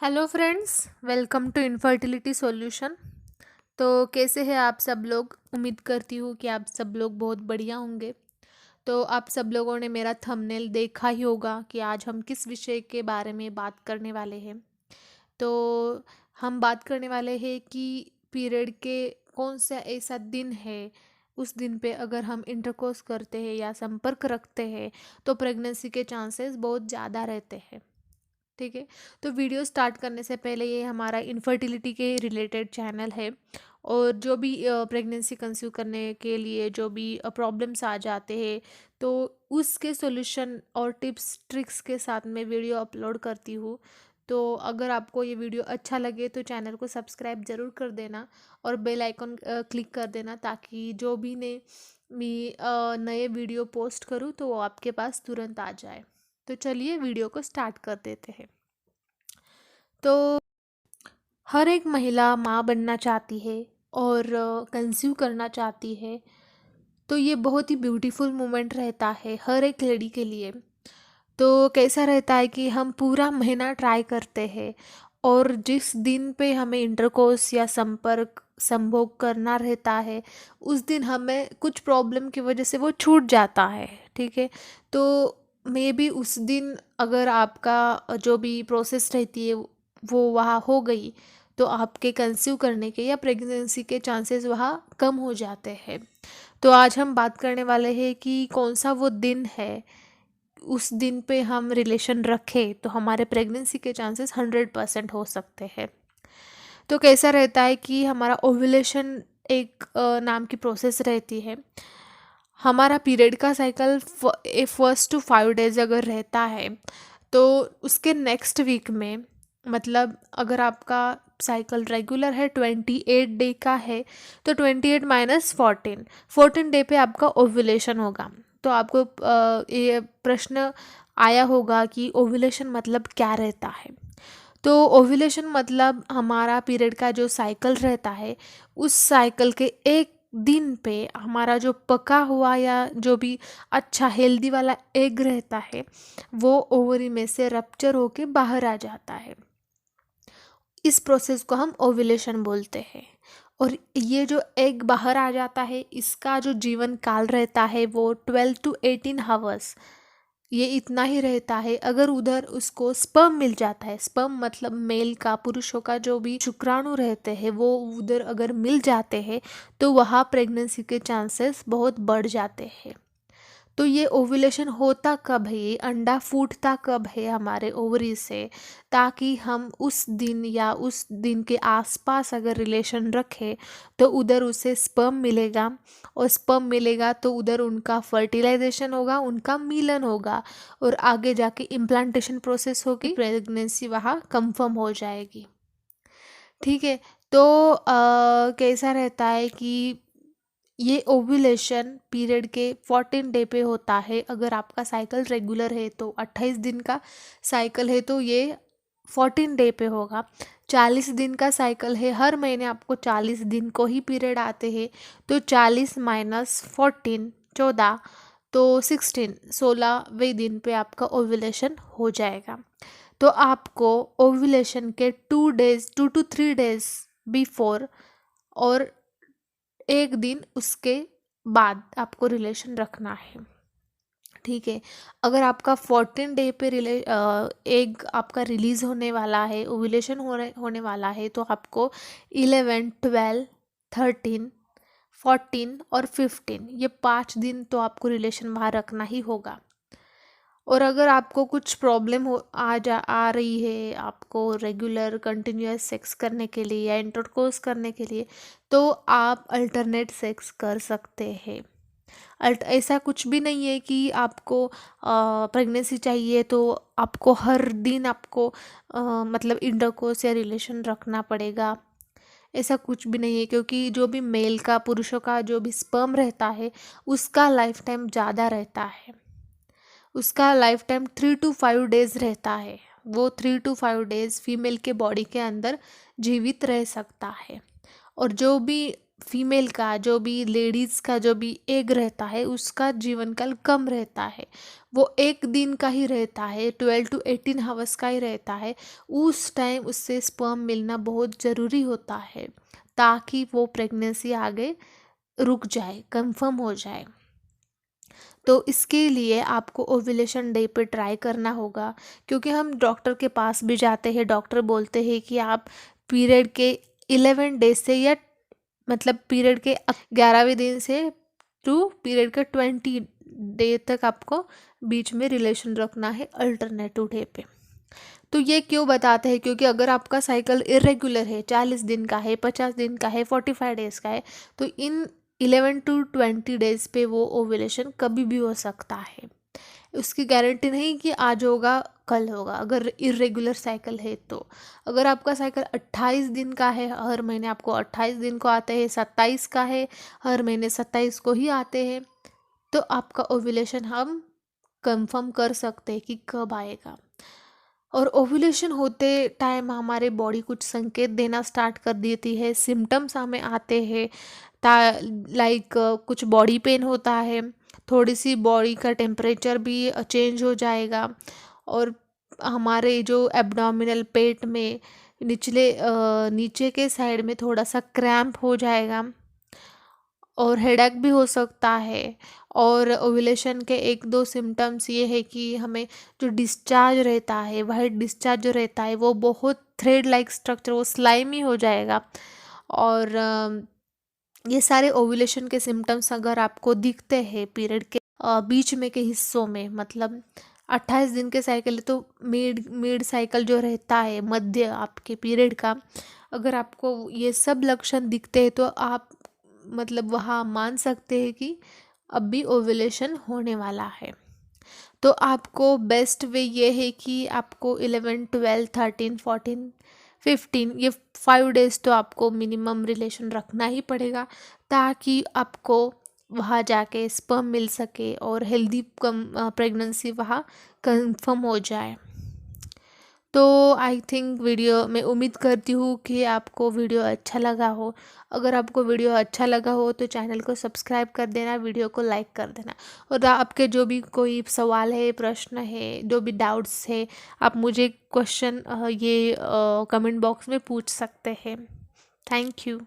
Hello friends, welcome to infertility solution. तो कैसे हैं आप सब लोग? उम्मीद करती हूँ कि आप सब लोग बहुत बढ़िया होंगे। तो आप सब लोगों ने मेरा थंबनेल देखा ही होगा कि आज हम किस विषय के बारे में बात करने वाले हैं। तो हम बात करने वाले हैं कि पीरियड के कौन सा ऐसा दिन है, उस दिन पे अगर हम इंटरकोर्स करते हैं या संपर्क रखते हैं तो प्रेगनेंसी के चांसेस बहुत ज़्यादा रहते हैं। ठीक है। तो वीडियो स्टार्ट करने से पहले, ये हमारा इनफर्टिलिटी के रिलेटेड चैनल है और जो भी प्रेगनेंसी कंसीव करने के लिए जो भी प्रॉब्लम्स आ जाते हैं तो उसके सॉल्यूशन और टिप्स ट्रिक्स के साथ मैं वीडियो अपलोड करती हूँ। तो अगर आपको ये वीडियो अच्छा लगे तो चैनल को सब्सक्राइब ज़रूर कर देना और बेल आइकन क्लिक कर देना, ताकि जो भी नए वीडियो पोस्ट करूँ तो वो आपके पास तुरंत आ जाए। तो चलिए वीडियो को स्टार्ट कर देते हैं। तो हर एक महिला माँ बनना चाहती है और कंसीव करना चाहती है। तो ये बहुत ही ब्यूटीफुल मोमेंट रहता है हर एक लेडी के लिए। तो कैसा रहता है कि हम पूरा महीना ट्राई करते हैं और जिस दिन पे हमें इंटरकोर्स या संपर्क संभोग करना रहता है उस दिन हमें कुछ प्रॉब्लम की वजह से वो छूट जाता है। ठीक है। तो मे बी उस दिन अगर आपका जो भी प्रोसेस रहती है वो वहाँ हो गई तो आपके कंसीव करने के या प्रेगनेंसी के चांसेस वहाँ कम हो जाते हैं। तो आज हम बात करने वाले हैं कि कौन सा वो दिन है, उस दिन पे हम रिलेशन रखें तो हमारे प्रेगनेंसी के चांसेस 100% हो सकते हैं। तो कैसा रहता है कि हमारा ओव्यूलेशन एक नाम की प्रोसेस रहती है। हमारा पीरियड का साइकिल 1 to 5 डेज अगर रहता है तो उसके नेक्स्ट वीक में, मतलब अगर आपका साइकिल रेगुलर है 28 डे का है तो 28 माइनस 14 डे पे आपका ओव्यूलेशन होगा। तो आपको ये प्रश्न आया होगा कि ओव्यूलेशन मतलब क्या रहता है। तो ओव्यूलेशन मतलब हमारा पीरियड का जो साइकिल रहता है उस साइकिल के एक दिन पे हमारा जो पका हुआ या जो भी अच्छा हेल्दी वाला एग रहता है वो ओवरी में से रप्चर होके बाहर आ जाता है। इस प्रोसेस को हम ओव्यूलेशन बोलते हैं। और ये जो एग बाहर आ जाता है इसका जो जीवन काल रहता है वो 12 to 18 आवर्स, ये इतना ही रहता है। अगर उधर उसको स्पर्म मिल जाता है, स्पर्म मतलब मेल का, पुरुषों का जो भी शुक्राणु रहते हैं वो उधर अगर मिल जाते हैं तो वहाँ प्रेगनेंसी के चांसेस बहुत बढ़ जाते हैं। तो ये ओव्यूलेशन होता कब है, ये अंडा फूटता कब है हमारे ओवरी से, ताकि हम उस दिन या उस दिन के आसपास अगर रिलेशन रखें तो उधर उसे स्पर्म मिलेगा और स्पर्म मिलेगा तो उधर उनका फर्टिलाइजेशन होगा, उनका मिलन होगा और आगे जाके इम्प्लांटेशन प्रोसेस होगी, प्रेगनेंसी वहाँ कंफर्म हो जाएगी। ठीक है। तो कैसा रहता है कि ये ओव्यूलेशन पीरियड के 14 डे पे होता है। अगर आपका साइकिल रेगुलर है तो 28 दिन का साइकिल है तो ये 14 डे पे होगा। 40 दिन का साइकिल है, हर महीने आपको 40 दिन को ही पीरियड आते हैं तो 40 - 14 14, तो 16वें दिन पे आपका ओव्यूलेशन हो जाएगा। तो आपको ओव्यूलेशन के 2 to 3 डेज बिफोर और एक दिन उसके बाद आपको रिलेशन रखना है। ठीक है। अगर आपका 14 डे पे एग आपका रिलीज होने वाला है, ओव्यूलेशन होने वाला है तो आपको 11 12 13 14 और 15 ये 5 दिन तो आपको रिलेशन वहाँ रखना ही होगा। और अगर आपको कुछ प्रॉब्लम आ रही है आपको रेगुलर कंटिन्यूअस सेक्स करने के लिए या इंटरकोर्स करने के लिए तो आप अल्टरनेट सेक्स कर सकते हैं। ऐसा कुछ भी नहीं है कि आपको प्रेगनेंसी चाहिए तो आपको हर दिन आपको मतलब इंटरकोर्स या रिलेशन रखना पड़ेगा। ऐसा कुछ भी नहीं है, क्योंकि जो भी मेल का, पुरुषों का जो भी स्पर्म रहता है उसका लाइफ टाइम ज़्यादा रहता है। उसका लाइफ टाइम 3 to 5 डेज रहता है। वो 3 to 5 डेज फीमेल के बॉडी के अंदर जीवित रह सकता है। और जो भी फीमेल का, जो भी लेडीज़ का जो भी एग रहता है उसका जीवन काल कम रहता है, वो 1 दिन का ही रहता है, 12 to 18 आवर्स का ही रहता है। उस टाइम उससे स्पर्म मिलना बहुत ज़रूरी होता है ताकि वो प्रेगनेंसी आगे रुक जाए, कंफर्म हो जाए। तो इसके लिए आपको ओव्यूलेशन डे पे ट्राई करना होगा, क्योंकि हम डॉक्टर के पास भी जाते हैं, डॉक्टर बोलते हैं कि आप पीरियड के 11 डेज से या मतलब पीरियड के 11वें दिन से टू पीरियड के 20 डे तक आपको बीच में रिलेशन रखना है अल्टरनेटिव डे पे। तो ये क्यों बताते हैं, क्योंकि अगर आपका साइकिल इरेगुलर है, 40 दिन का है, 50 दिन का है, 45 डेज का है, तो इन 11 to 20 डेज पे वो ओव्यूलेशन कभी भी हो सकता है। उसकी गारंटी नहीं कि आज होगा कल होगा, अगर इरेगुलर साइकिल है तो। अगर आपका साइकिल 28 दिन का है, हर महीने आपको 28 दिन को आते हैं, 27 का है, हर महीने 27 को ही आते हैं, तो आपका ओव्यूलेशन हम कंफर्म कर सकते हैं कि कब आएगा। और ओव्यूलेशन होते टाइम हमारे बॉडी कुछ संकेत देना स्टार्ट कर देती है, सिम्टम्स हमें आते हैं, लाइक कुछ बॉडी पेन होता है, थोड़ी सी बॉडी का टेम्परेचर भी चेंज हो जाएगा, और हमारे जो एब्डोमिनल पेट में नीचे के साइड में थोड़ा सा क्रैम्प हो जाएगा, और हेडेक भी हो सकता है। और ओव्यूलेशन के 1-2 सिम्टम्स ये है कि हमें जो डिस्चार्ज रहता है, वाइट डिस्चार्ज जो रहता है वो बहुत थ्रेड लाइक स्ट्रक्चर, वो स्लाइमी हो जाएगा। और ये सारे ओव्यूलेशन के सिम्टम्स अगर आपको दिखते हैं पीरियड के बीच में के हिस्सों में, मतलब 28 दिन के साइकिल है तो मिड मिड साइकिल जो रहता है मध्य आपके पीरियड का, अगर आपको ये सब लक्षण दिखते हैं तो आप मतलब वहाँ मान सकते हैं कि अब भी ओव्यूलेशन होने वाला है। तो आपको बेस्ट वे ये है कि आपको 11, 12, 13, 14, 15 ये 5 डेज तो आपको मिनिमम रिलेशन रखना ही पड़ेगा, ताकि आपको वहाँ जाके स्पर्म मिल सके और हेल्दी प्रेगनेंसी वहाँ कंफर्म हो जाए। तो आई थिंक वीडियो मैं उम्मीद करती हूँ कि आपको वीडियो अच्छा लगा हो। अगर आपको वीडियो अच्छा लगा हो तो चैनल को सब्सक्राइब कर देना, वीडियो को लाइक कर देना, और आपके जो भी कोई सवाल है, प्रश्न है, जो भी डाउट्स है, आप मुझे क्वेश्चन ये कमेंट बॉक्स में पूछ सकते हैं। Thank you.